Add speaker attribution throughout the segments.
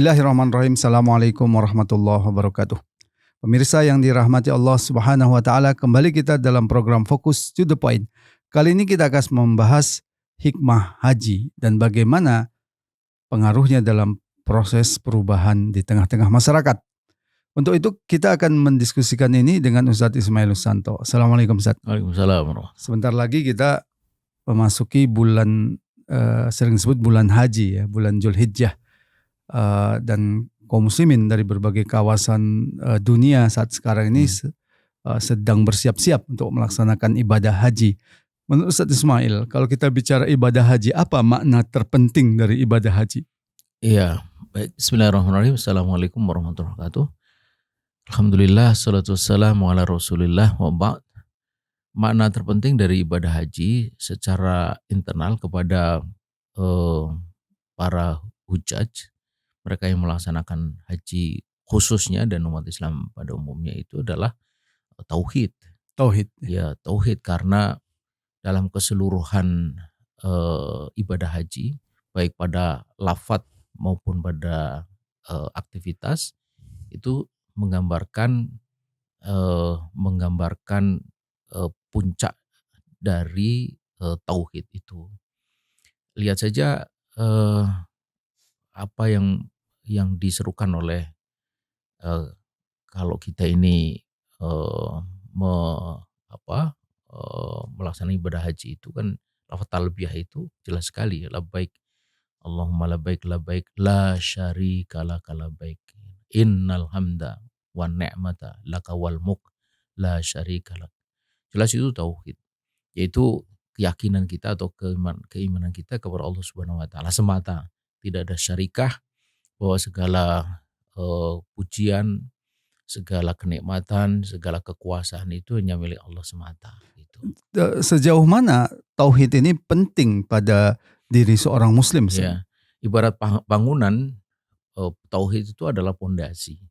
Speaker 1: Bismillahirrahmanirrahim. Assalamualaikum warahmatullahi wabarakatuh. Pemirsa yang dirahmati Allah Subhanahu wa taala, kembali kita dalam program Fokus to the Point. Kali ini kita akan membahas hikmah haji dan bagaimana pengaruhnya dalam proses perubahan di tengah-tengah masyarakat. Untuk itu kita akan mendiskusikan ini dengan Ustadz Ismail Susanto. Assalamualaikum Ustadz.
Speaker 2: Waalaikumsalam warahmatullahi.
Speaker 1: Sebentar lagi kita memasuki bulan sering disebut bulan haji ya, bulan Dzulhijjah. Dan kaum muslimin dari berbagai kawasan dunia saat sekarang ini sedang bersiap-siap untuk melaksanakan ibadah haji. Menurut Ustadz Ismail, kalau kita bicara ibadah haji, apa makna terpenting dari ibadah haji?
Speaker 2: Iya, baik. Bismillahirrahmanirrahim. Assalamualaikum warahmatullahi wabarakatuh. Alhamdulillah, salatu wassalamu ala rasulillah wa ba'd. Makna terpenting dari ibadah haji secara internal kepada para hujaj, mereka yang melaksanakan haji khususnya dan umat Islam pada umumnya itu adalah tauhid.
Speaker 1: Tauhid.
Speaker 2: Ya, tauhid, karena dalam keseluruhan ibadah haji, baik pada lafadz maupun pada aktivitas, itu menggambarkan puncak dari tauhid itu. Lihat saja apa yang diserukan oleh kalau kita ini melaksanakan ibadah haji itu kan lafaz talbiyah itu jelas sekali, labbaik Allahumma labbaik labbaik la syarika laka labbaik innal hamda wan ni'mata laka wal mulk la syarika lak. Jelas itu tauhid, yaitu keyakinan kita atau keimanan kita kepada Allah Subhanahu wa taala semata. Tidak ada syarikah, bahwa segala pujian, segala kenikmatan, segala kekuasaan itu hanya milik Allah semata. Gitu.
Speaker 1: Sejauh mana tauhid ini penting pada diri seorang muslim?
Speaker 2: Ya, ibarat bangunan, tauhid itu adalah pondasi.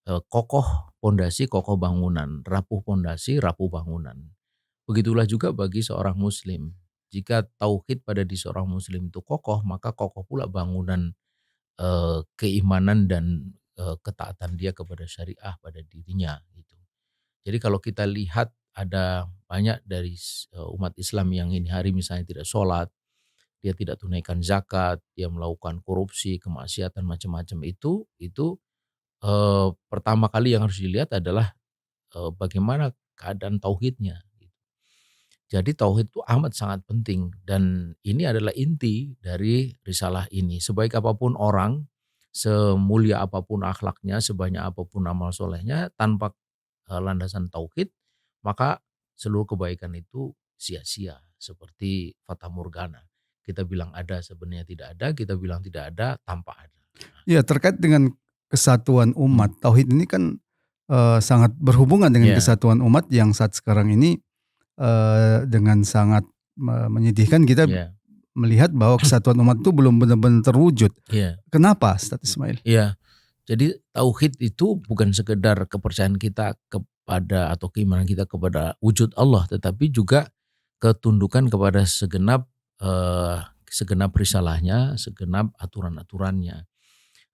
Speaker 2: Kokoh pondasi, kokoh bangunan. Rapuh pondasi, rapuh bangunan. Begitulah juga bagi seorang muslim. Jika tauhid pada di seorang muslim itu kokoh, maka kokoh pula bangunan keimanan dan ketaatan dia kepada syariah pada dirinya gitu. Jadi kalau kita lihat ada banyak dari umat Islam yang ini hari misalnya tidak sholat, dia tidak tunaikan zakat, dia melakukan korupsi, kemaksiatan macam-macam itu pertama kali yang harus dilihat adalah bagaimana keadaan tauhidnya. Jadi tauhid itu amat sangat penting dan ini adalah inti dari risalah ini. Sebaik apapun orang, semulia apapun akhlaknya, sebanyak apapun amal solehnya, tanpa landasan tauhid, maka seluruh kebaikan itu sia-sia. Seperti fata morgana. Kita bilang ada, sebenarnya tidak ada. Kita bilang tidak ada, tanpa ada.
Speaker 1: Ya, terkait dengan kesatuan umat, tauhid ini kan sangat berhubungan dengan kesatuan umat yang saat sekarang ini dengan sangat menyedihkan kita melihat bahwa kesatuan umat itu belum benar-benar terwujud. Kenapa, Ustadz Ismail?
Speaker 2: Iya, jadi tauhid itu bukan sekedar kepercayaan kita kepada atau keimanan kita kepada wujud Allah, tetapi juga ketundukan kepada segenap risalahnya, segenap aturan-aturannya.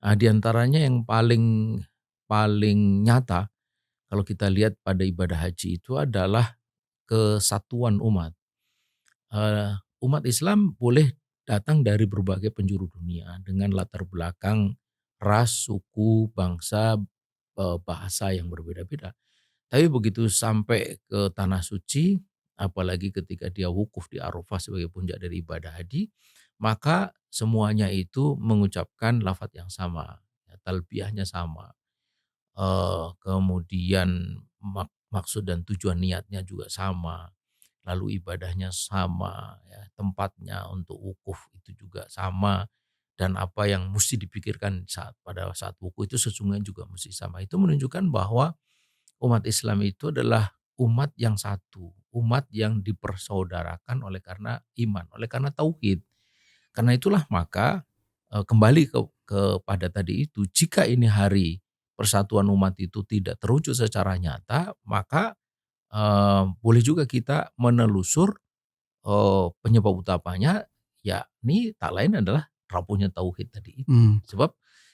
Speaker 2: Nah, di antaranya yang paling nyata kalau kita lihat pada ibadah haji itu adalah kesatuan umat. Umat Islam boleh datang dari berbagai penjuru dunia dengan latar belakang ras, suku, bangsa, bahasa yang berbeda-beda. Tapi begitu sampai ke tanah suci, apalagi ketika dia wukuf di Arafah sebagai puncak dari ibadah haji, maka semuanya itu mengucapkan lafaz yang sama, talbiyahnya sama. Kemudian maksud dan tujuan niatnya juga sama, lalu ibadahnya sama, ya, tempatnya untuk wukuf itu juga sama, dan apa yang mesti dipikirkan pada saat wukuf itu sesungguhnya juga mesti sama. Itu menunjukkan bahwa umat Islam itu adalah umat yang satu, umat yang dipersaudarakan oleh karena iman, oleh karena tauhid. Karena itulah maka kembali kepada tadi itu, jika ini hari persatuan umat itu tidak terwujud secara nyata, maka boleh juga kita menelusur penyebab utamanya, yakni tak lain adalah rapuhnya tauhid tadi itu. Sebab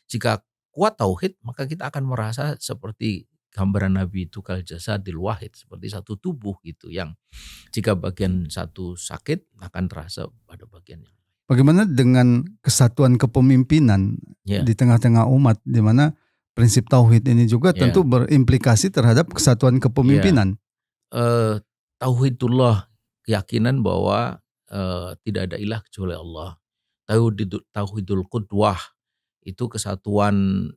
Speaker 2: Jika kuat tauhid, maka kita akan merasa seperti gambaran Nabi itu kal jasadil wahid, seperti satu tubuh gitu yang jika bagian satu sakit akan terasa pada bagian yang lain.
Speaker 1: Bagaimana dengan kesatuan kepemimpinan
Speaker 2: Ya,
Speaker 1: di tengah-tengah umat, di mana prinsip tauhid ini juga tentu
Speaker 2: ya,
Speaker 1: berimplikasi terhadap kesatuan
Speaker 2: ya.
Speaker 1: kepemimpinan.
Speaker 2: Tauhidullah, keyakinan bahwa tidak ada ilah kecuali Allah. Tauhidul qudwah, itu kesatuan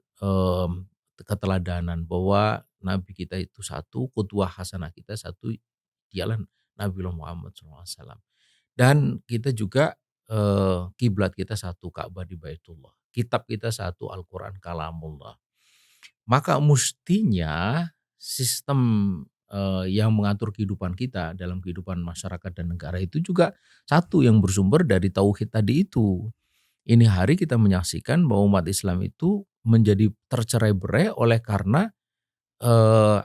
Speaker 2: keteladanan bahwa Nabi kita itu satu, qudwah hasanah kita satu, dialah Nabiullah Muhammad SAW. Dan kita juga kiblat kita satu, Ka'bah di Baitullah. Kitab kita satu, Al-Quran kalamullah. Maka mestinya sistem yang mengatur kehidupan kita dalam kehidupan masyarakat dan negara itu juga satu yang bersumber dari tauhid tadi itu. Ini hari kita menyaksikan bahwa umat Islam itu menjadi tercerai-berai oleh karena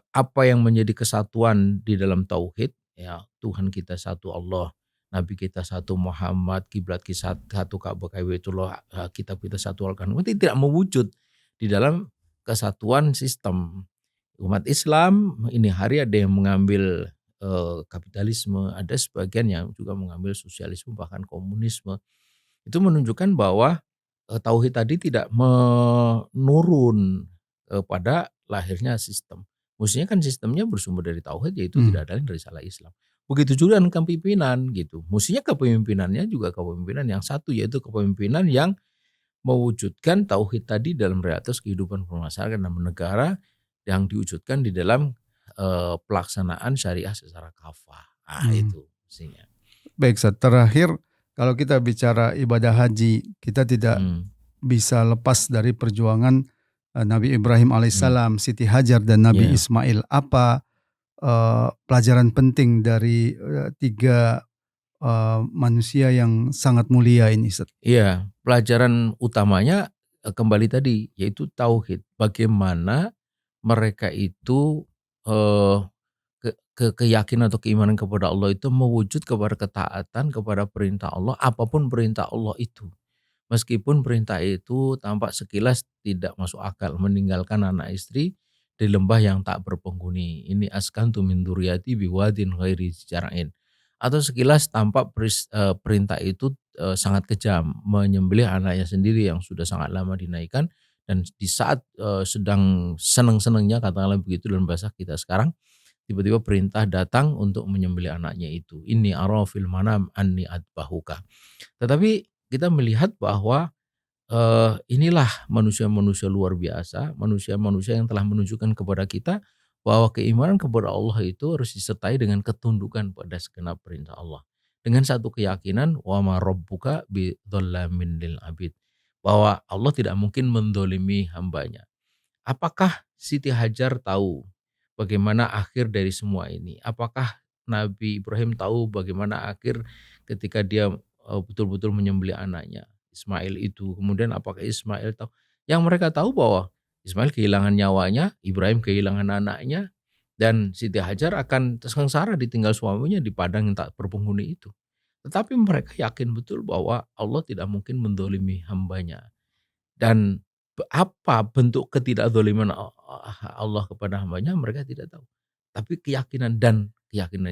Speaker 2: apa yang menjadi kesatuan di dalam tauhid, ya Tuhan kita satu Allah, Nabi kita satu Muhammad, kiblat kita satu Ka'bah Baitullah, kitab kita satu Al-Quran, itu tidak mewujud di dalam kesatuan sistem. Umat Islam ini hari ada yang mengambil kapitalisme, ada sebagian yang juga mengambil sosialisme bahkan komunisme. Itu menunjukkan bahwa tauhid tadi tidak menurun pada lahirnya sistem. Mestinya kan sistemnya bersumber dari tauhid, yaitu
Speaker 1: Hmm.
Speaker 2: tidak ada yang dari salah Islam. Begitu juga dengan kepemimpinan gitu. Mestinya kepemimpinannya juga kepemimpinan yang satu, yaitu kepemimpinan yang mewujudkan tauhid tadi dalam realitas kehidupan bermasyarakat dan bernegara yang diwujudkan di dalam pelaksanaan syariah secara kafah.
Speaker 1: Hmm.
Speaker 2: Itu mestinya.
Speaker 1: Baik, Ustaz. Terakhir, kalau kita bicara ibadah haji, kita tidak
Speaker 2: Hmm,
Speaker 1: bisa lepas dari perjuangan Nabi Ibrahim
Speaker 2: hmm,
Speaker 1: alaihissalam, Siti Hajar dan Nabi
Speaker 2: ya.
Speaker 1: Ismail. Apa pelajaran penting dari tiga manusia yang sangat mulia ini, Ustaz?
Speaker 2: Iya, pelajaran utamanya kembali tadi yaitu tauhid. Bagaimana mereka itu eh, keyakinan atau keimanan kepada Allah itu mewujud kepada ketaatan kepada perintah Allah, apapun perintah Allah itu. Meskipun perintah itu tampak sekilas tidak masuk akal, meninggalkan anak istri di lembah yang tak berpenghuni. Ini askantu min dzurriyyati biwadin ghairi zar'in. Atau sekilas tampak perintah itu sangat kejam, menyembelih anaknya sendiri yang sudah sangat lama dinaikkan, dan di saat sedang senang-senangnya, katakanlah begitu dalam bahasa kita sekarang, tiba-tiba perintah datang untuk menyembelih anaknya itu. Inni ara fil manam anni adbahuka. Tetapi kita melihat bahwa inilah manusia-manusia luar biasa, manusia-manusia yang telah menunjukkan kepada kita bahwa keimanan kepada Allah itu harus disertai dengan ketundukan pada segenap perintah Allah. Dengan satu keyakinan, wa ma rabbuka bidzallamin lil abid. Bahwa Allah tidak mungkin mendolimi hambanya. Apakah Siti Hajar tahu bagaimana akhir dari semua ini? Apakah Nabi Ibrahim tahu bagaimana akhir ketika dia betul-betul menyembelih anaknya Ismail itu? Kemudian apakah Ismail tahu? Yang mereka tahu bahwa Ismail kehilangan nyawanya, Ibrahim kehilangan anaknya, dan Siti Hajar akan sengsara ditinggal suaminya di padang yang tak berpenghuni itu. Tetapi mereka yakin betul bahwa Allah tidak mungkin mendolimi hambanya. Dan apa bentuk ketidakdzaliman Allah kepada hambanya mereka tidak tahu. Tapi keyakinan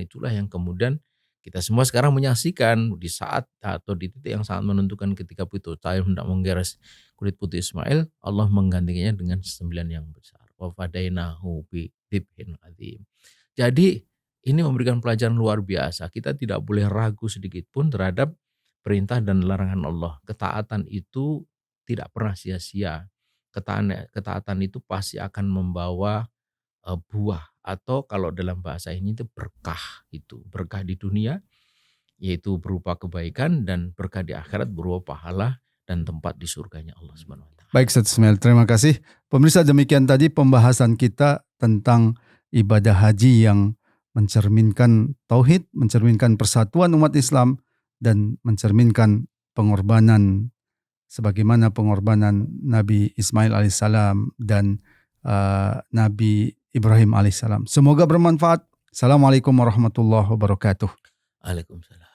Speaker 2: itulah yang kemudian kita semua sekarang menyaksikan di saat atau di titik yang sangat menentukan ketika Pitu Taim hendak menggeres kulit putih Ismail, Allah menggantinya dengan sembilan yang besar. Wa fadainahu bi dzibhin adzim. Jadi ini memberikan pelajaran luar biasa. Kita tidak boleh ragu sedikit pun terhadap perintah dan larangan Allah. Ketaatan itu tidak pernah sia-sia. Ketaatan itu pasti akan membawa buah, atau kalau dalam bahasa ini itu berkah itu. Berkah di dunia yaitu berupa kebaikan, dan berkah di akhirat berupa pahala dan tempat di surganya Allah Subhanahu wa taala.
Speaker 1: Baik, Ustaz Ismail, terima kasih. Pemirsa, demikian tadi pembahasan kita tentang ibadah haji yang mencerminkan tauhid, mencerminkan persatuan umat Islam, dan mencerminkan pengorbanan sebagaimana pengorbanan Nabi Ismail alaihissalam dan Nabi Ibrahim alaihissalam. Semoga bermanfaat. Assalamualaikum warahmatullahi wabarakatuh.
Speaker 2: Waalaikumsalam.